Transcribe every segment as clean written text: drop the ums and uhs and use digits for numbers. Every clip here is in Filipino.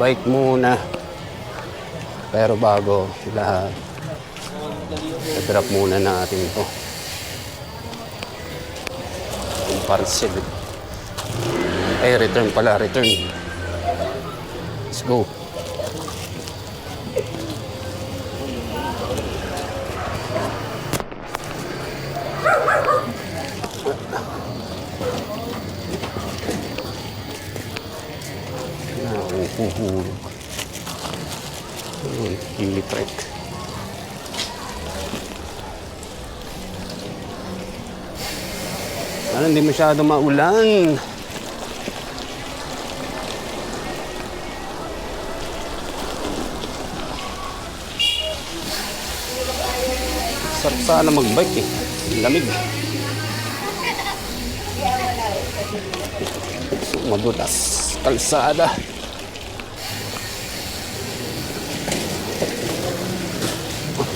bike muna. Pero bago lahat, i-drop muna natin ito. Yung parcel. Ay, return pala, return. Let's go. Nakukuhulog. Kilitrek. Ano, hindi masyado maulan. Sarap sana mag-bike eh. Lamig. Madulas. Kalsada.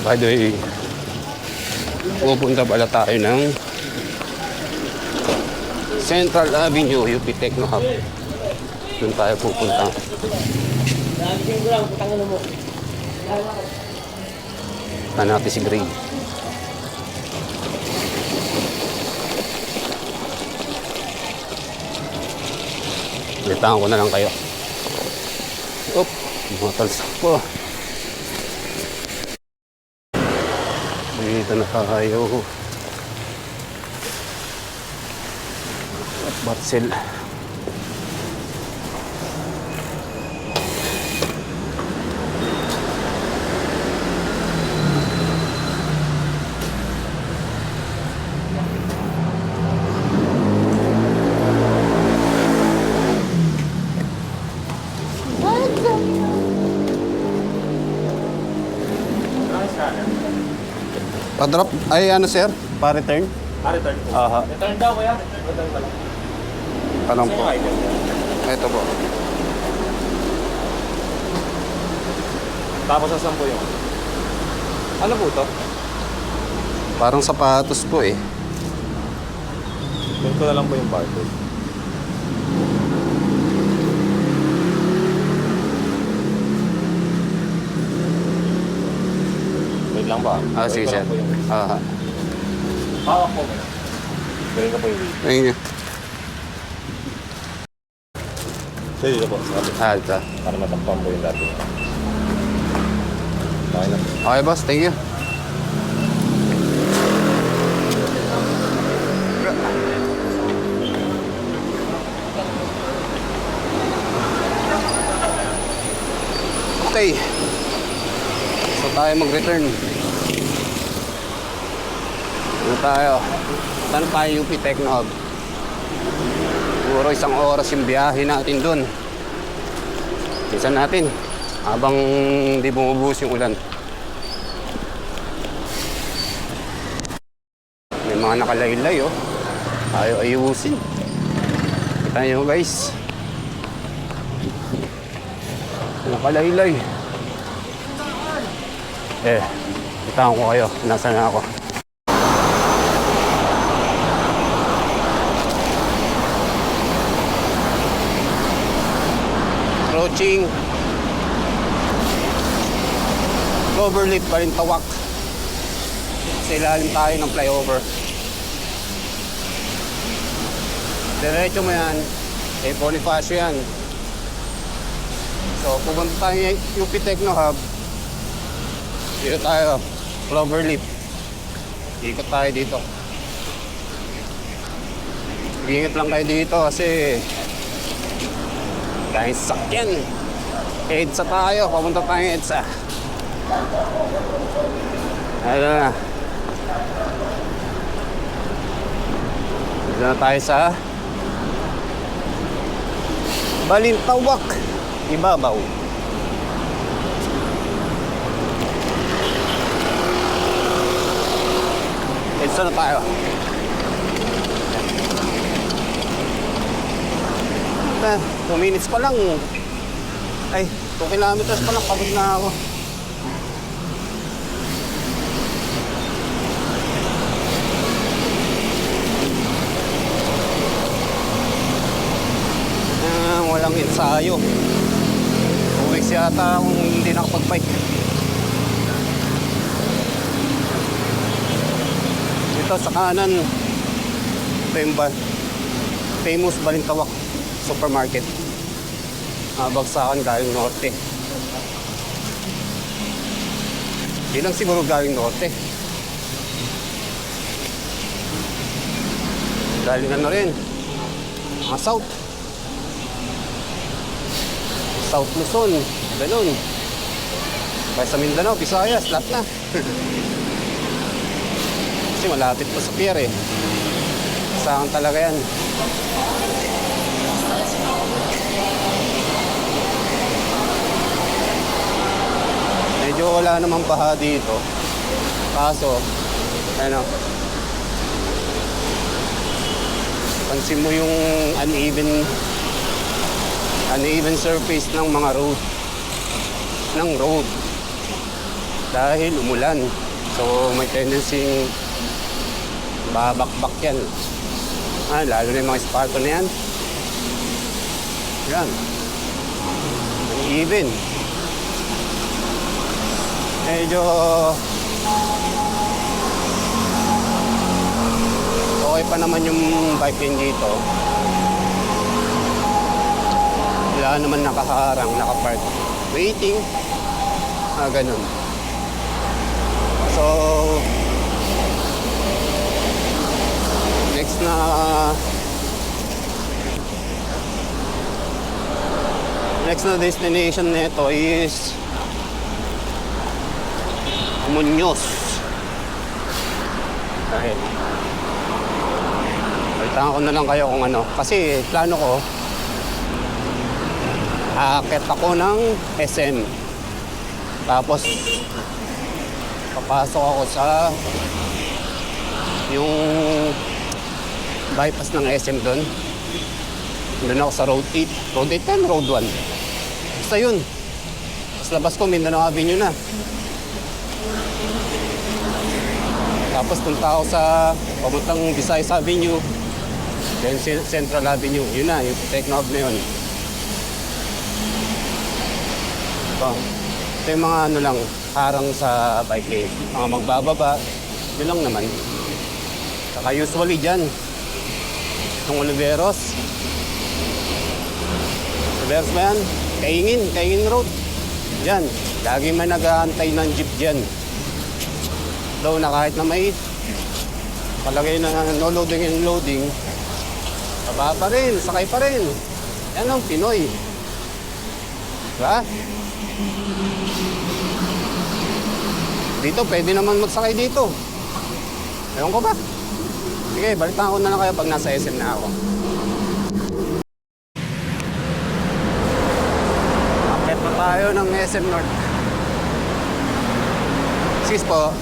By the way, pupunta pala tayo ng Central Avenue, UP Techno Hub. Doon tayo pupunta. Tahan natin si Gray. Litangan ko na lang kayo. Oop, matalsak po. Dito na tayo. At Barcel. Pa-drop? Ay, ano sir? Pa-return? Pa-return po. Aha. Return daw kuya. Return pala. Tanong po. Ito po. Tapos saan po yun? Ano po to? Parang sapatos po eh. Doon ko na lang po yung barcode. Wait lang ba? Ah, sige sir. Aha. Hawak po. Galing ka po yung video. Ayun yun. So, dito po. Sabi. Ito. Para matakpan po yung dati. Okay na. Okay boss, thank you. Okay. So tayo mag-return. Ano tayo? Saan tayo UP Techno Hub? Siguro 1 oras yung biyahe natin dun. Isa natin. Habang hindi bumubuhos yung ulan. May mga nakalaylay oh. Ayaw ayusin. Kita nyo guys. Nakalaylay. Kita ko kayo. Nasaan na ako? Approaching Cloverleaf pa rin Tawak. Sa ilalim tayo ng flyover. Diretso mo yan. Bonifacio yan. So pupunta tayo ng UP Techno Hub. Dito tayo. Cloverleaf. Ikot tayo dito. Ingat lang kayo dito kasi dahil sakyan. EDSA tayo. Papunta tayo ng EDSA. Ayun na. Dito na tayo sa Balintawak. Ibabaw. EDSA na tayo. 2 minutes pa lang. Ay, 2 kilometers pa lang. Pagod na ako. Walang ensayo. years yata akong hindi nakapag-bike. Ito sa kanan, ito yung famous Balintawak Supermarket. Bagsakan galing norte. Di lang siguro galing norte. Galing ano rin, mga south. South Luzon, ganun. Kaya sa Mindanao, Visayas, lahat na. Kasi malapit pa sa pier eh. Saan talaga yan. Medyo wala namang baha dito. Kaso, ano, pansin mo yung uneven surface ng mga road dahil umulan, so may tendency babakbak yan, lalo na yung mga esparto na yan, uneven. Medyo okay pa naman yung bike lane dito. Wala naman nakaharang, nakapark. Waiting. Ganun. So, next na destination nito is Muñoz. Dahil balitaan ko na lang kayo kung ano. Kasi plano ko, aakyat ako ng SM. Tapos papasok ako sa yung bypass ng SM doon. Doon ako sa Road 8. Road 8 and Road 1. Basta yun. Tapos labas ko, Mindanao Avenue na. Tapos punta ako sa papuntang Visayas Avenue. Then Central Avenue. Yun na, yung Technohub na yun. Ito yung mga ano lang, harang sa bike lane. Mga magbababa, yun lang naman. Saka usually dyan, itong Oliveros ba yan? Kaingin Road. Dyan, lagi may nag-aantay ng jeep dyan. Daw na kahit na may palagay na no loading and loading, baba pa rin, sakay pa rin. Yan ang Pinoy. Diba? Dito, pwede naman magsakay dito. Ewan ko ba? Sige, balitaan ko na lang kayo pag nasa SM na ako. Akit pa tayo ng SM North. Sis po.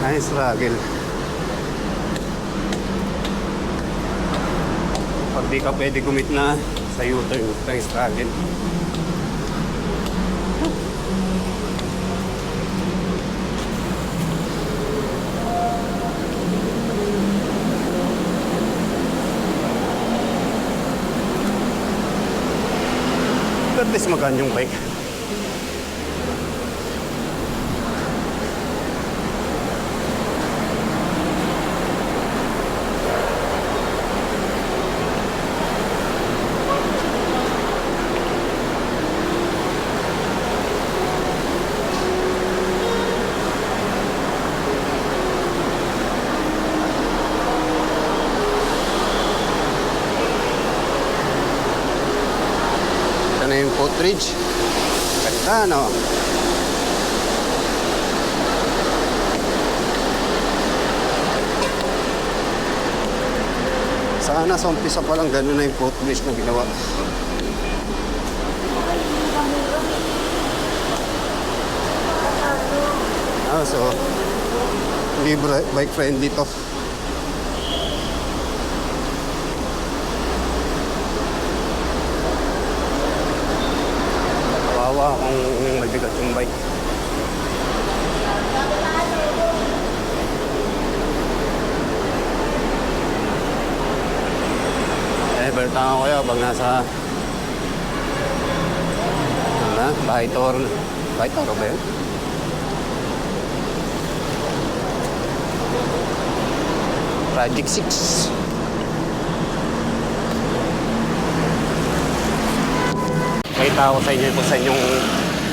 Nice struggle. Pag di ka pwede gumit na sa U-turn, nice struggle. At least magaan yung bike. Ito na yung footbridge. Ganda, no? Sana sa umpisa pa lang gano'n na yung footbridge na ginawa. So hindi bike friendly to. kung mabigat yung bike. Bertang ako kaya pag nasa Bahay Toro ba yun? Project 6. Pakita ko sa inyo kung saan yung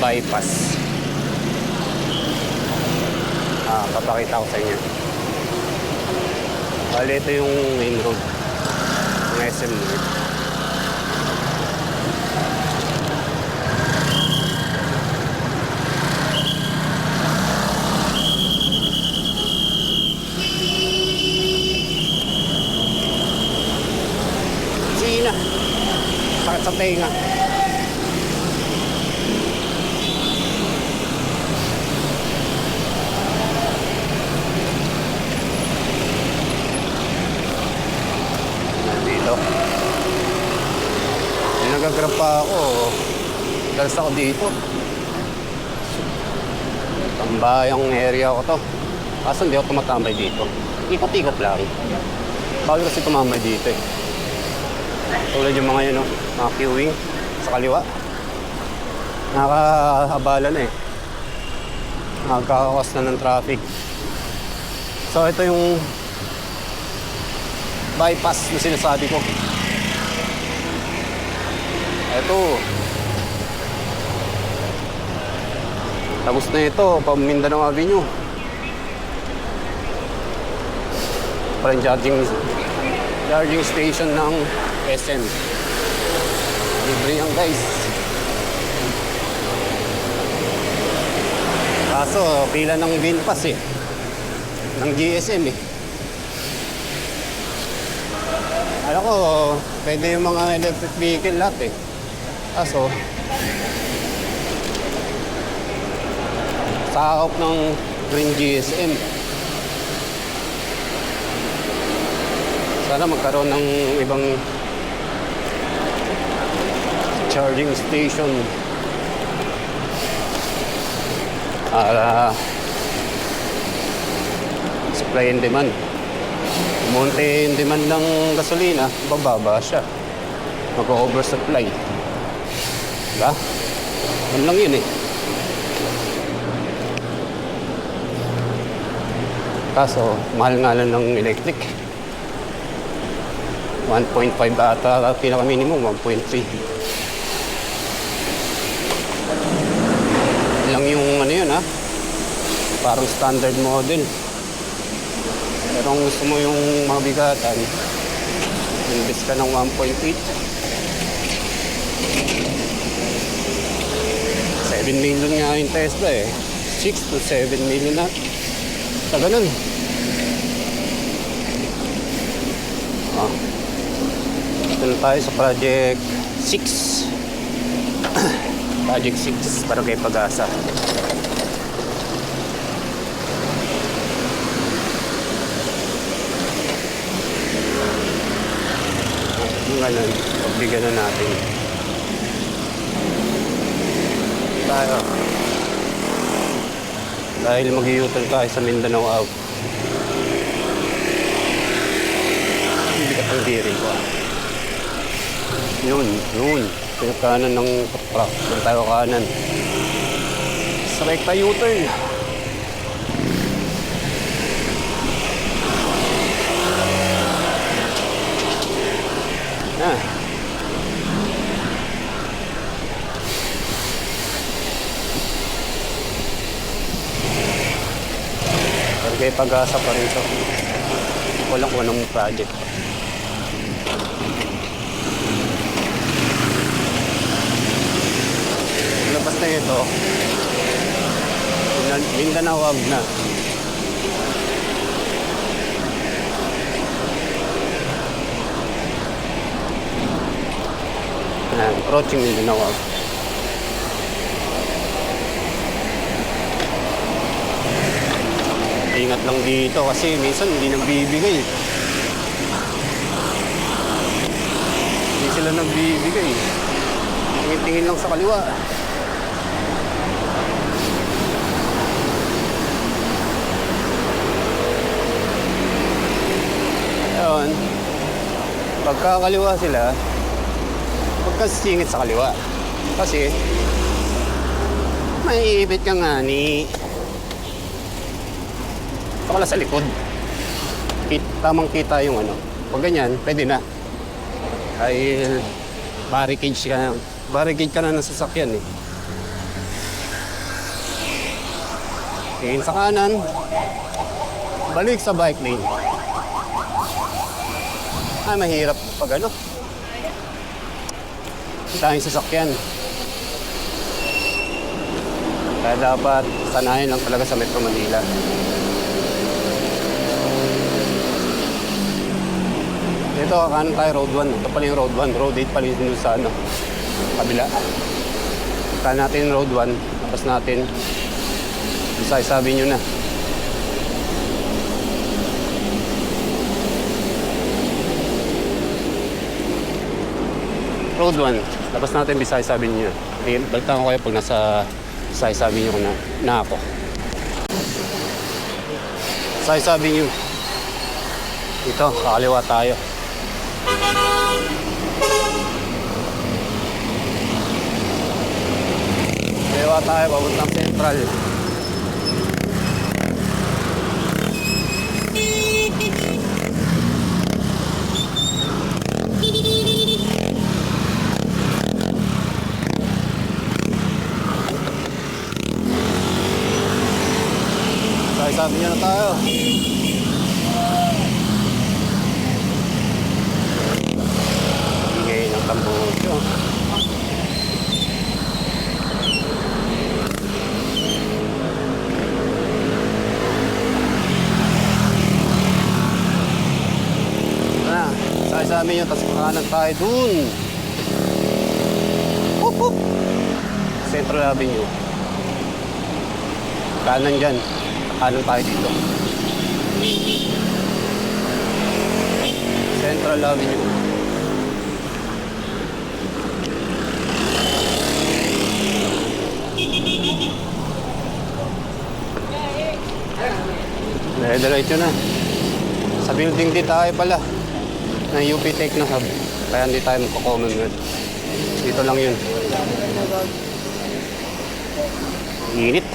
bypass. Papakita ko sa inyo. Bali, ito yung main road ng SM North. Sina. Sakit sa tenga. Nag-grab pa ako. Dalas ako dito. Tambayang area ko to. Kaso hindi ako tumatambay dito. Ikot-ikot lang. Bawal kasi tumambay dito eh. Tulad yung mga yun, no? Mga queuing sa kaliwa. Nakakaabala na eh. Nakakawas na ng traffic. So ito yung bypass na sinasabi ko. Ito. Tapos na ito, Mindanao Avenue. Parang charging station ng SM. Libre yan guys. Kaso, pila ng VinFast eh. Ng GSM eh. Alam ko, pwede yung mga electric vehicle lahat eh. Kaso, sakop ng Green GSM. Sana magkaroon ng ibang charging station para supply and demand. Monte yung demand ng gasolina, bababa siya. Mag-oversupply. Diba? Yan lang yun eh. Kaso, mahal nga lang ng electric. 1.5 ata, pinaka-minimum, 1.3. Lang yung ano yun ha. Parang standard model. Pero kung gusto mo yung mabigatan, invest ka ng 1.8. 7 million nga yung Tesla eh. 6 to 7 million na. Sa ganun. Ito na tayo sa Project 6. Project 6 para kay Pag-asa. Yung ganun, pagbigyan na natin. Tayo. Dahil mag-i-U-turn tayo sa Mindanao out. Bigat ang diri ko. Yun. Yung kanan ng truck. Doon tayo kanan. Sa rekta U-turn. Kay Pag-asa pa rin ito. Walang kung anong project. Labas na ito. Mindanao wag na. Approaching Mindanao wag. Ingat lang dito kasi minsan hindi nagbibigay. Hindi sila nagbibigay. Tingin-tingin lang sa kaliwa. Pagkakaliwa sila, pagkasingit sa kaliwa. Kasi, maiipit ka nga ni pala sa likod. Tamang kita yung ano. Pag ganyan, pwede na. Ay, barricade ka na ng sasakyan eh. Tingin sa kanan, balik sa bike lane. Ay, mahirap pag ano. Tayong sasakyan. Kaya dapat sanayin lang talaga sa Metro Manila. Ito, kanan tayo, Road 1. Ito pala yung Road 1. Road 8 pala yung sa ano, kabila. Kanan natin Road 1. Tapos natin, sabi nyo na. Road 1. Tapos natin, sabi nyo na. Balitan ko kayo pag nasa sabi nyo ko na ako. Sabi nyo. Ito, kakaliwa tayo. Kaliwa tayo, papuntang Central. Sabi niyo na tayo. Ingay ng tambutso. Sabi niyo, tapos kanan tayo dun. Central Avenue. Kanan dyan. Kanan tayo dito. Central Avenue. Diretso na. Sa building din tayo pala. Na UP Techno Hub. Kaya hindi tayo magko-Commonwealth. Dito lang yun. Init.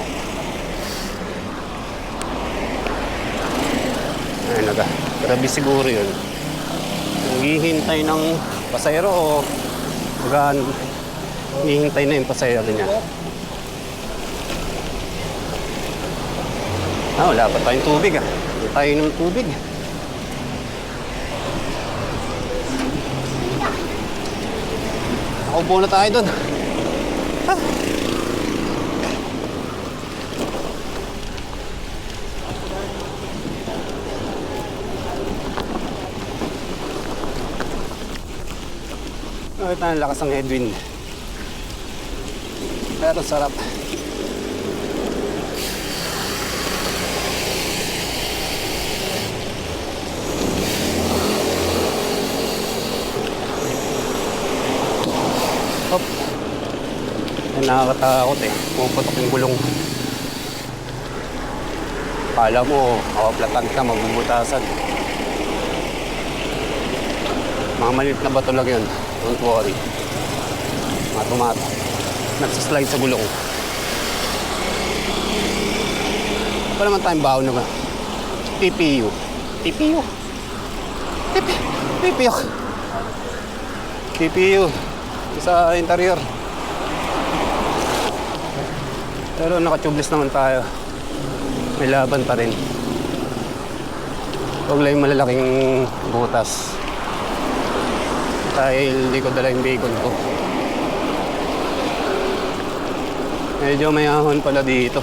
Ay naga. Grabe siguro yun. Hihintay ng pasayro o hihintay na yung pasayro niya. Wala pa tayong tubig ah. Hindi tayo ng tubig. Nakaupo na tayo doon. Ito ang lakas ng headwind. Pero sarap. Hop. Ay, nakakatakot eh. Puputok yung gulong. Kala mo, makaplatan ka, magbubutasan. Mga maliit na bato lang yun. Don't worry. Matumata. Nagsaslide sa gulong. Wala naman tayong baon na ba? TPU. TPU. TPU. TPU. Sa interior. Pero naka-tubeless naman tayo. May laban pa rin. Huwag lang yung malalaking butas. Dahil hindi ko dala yung bacon ko. Medyo may ahon pala dito.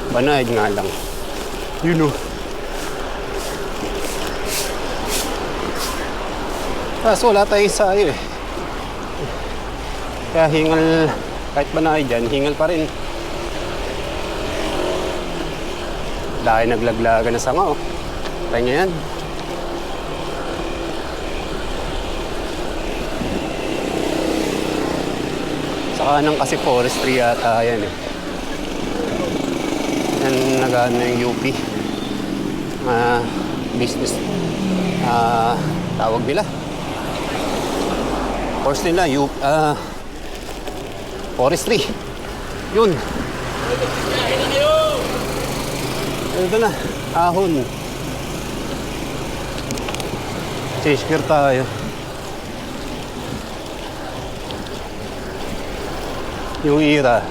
Banayad nga lang. You know. Kaso wala tayong sayo eh. Kaya hingal, kahit banayad dyan, hingal pa rin. Dahil naglaglaga na sanga oh. Tayo nyo yan. Sa kanan kasi forestry yata yan eh. Yan nag-ano yung UP. business tawag nila. Course nila, forestry. Yun. Ito na, ahon. Change gear tayo. Yung ira.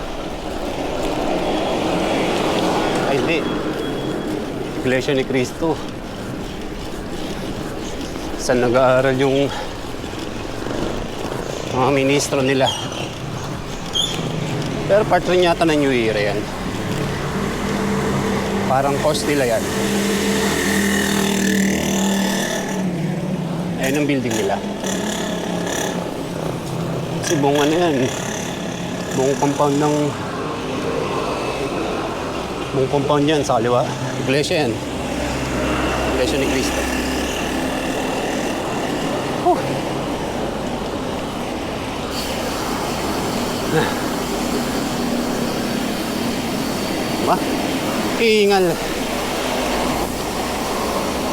Ay, hindi. Iglesia ni Cristo. Saan nag-aaral yung mga ministro nila. Pero part rin yata ng New Era yan. Parang course nila yan. Ayan ang building nila. Kasi buong ano yan. Buong compound yan sa kaliwa. Iglesia yan. Iglesia ni Cristo. Diba? Hingal.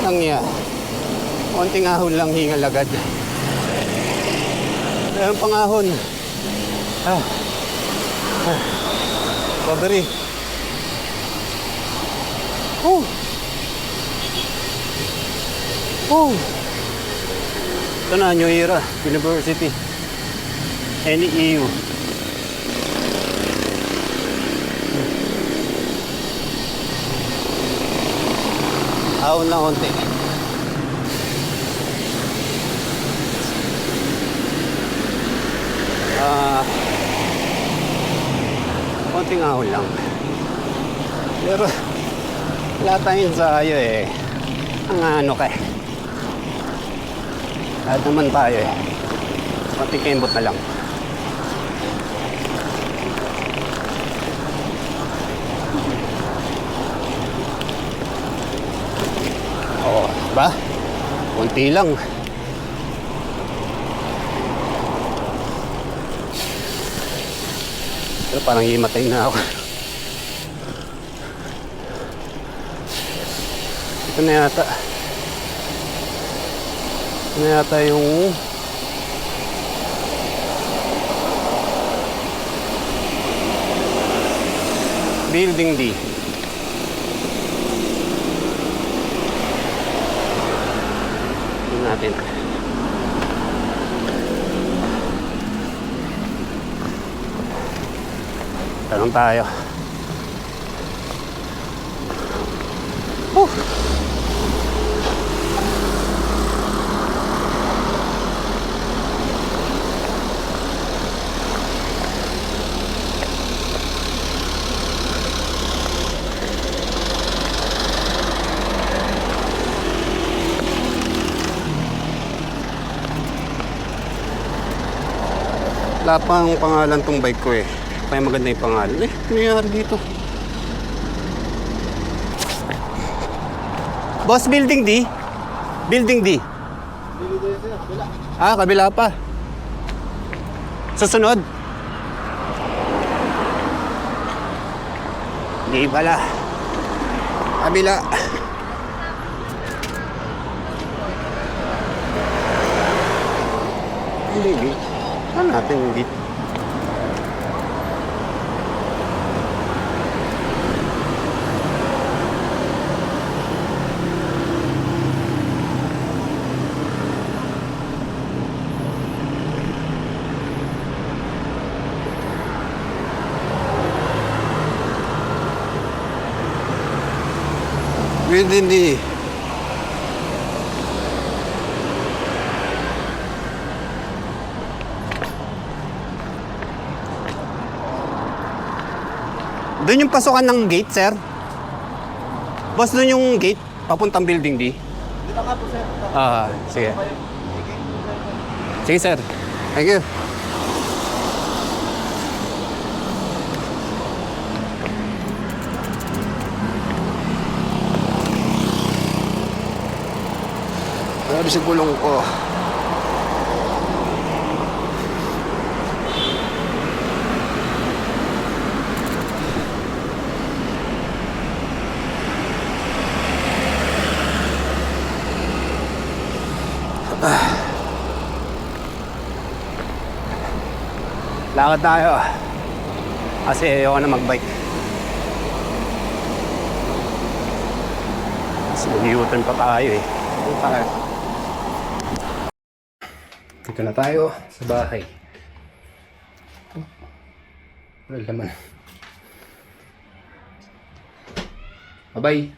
Langya. Konting ahon lang, hingal agad. Ayun pang ahon. Recovery. Ito na, New Era University. NEU. Ahon na konti. Konting ahon lang. Pero wala tayong sayo eh. Ang ano ka eh. Lahat naman tayo eh. Konting kembot na lang. Oo, ba? Konti lang. Pero parang himatay na ako. Ito na yata. Ito na yata yung Building D. Ito natin. Tanong tayo. Wala pang pangalan tong bike ko eh. Kaya maganda yung pangalan. Ano nangyari dito? Boss, Building D? Building D? Kabila pa. Susunod? Hindi pala. Kabila. Hindi. Ano natin yung gate? Within the doon yung pasokan ng gate, sir? Boss, doon yung gate, papuntang Building D? Dito ka po, sir. Sige. Sige, sir. Thank you. Grabe sa gulong ko. Lakad tayo. Kasi ayoko na magbike. Kasi mag-U-turn pa tayo eh. Dito tayo. Dito na tayo sa bahay. Wala naman. Bye-bye.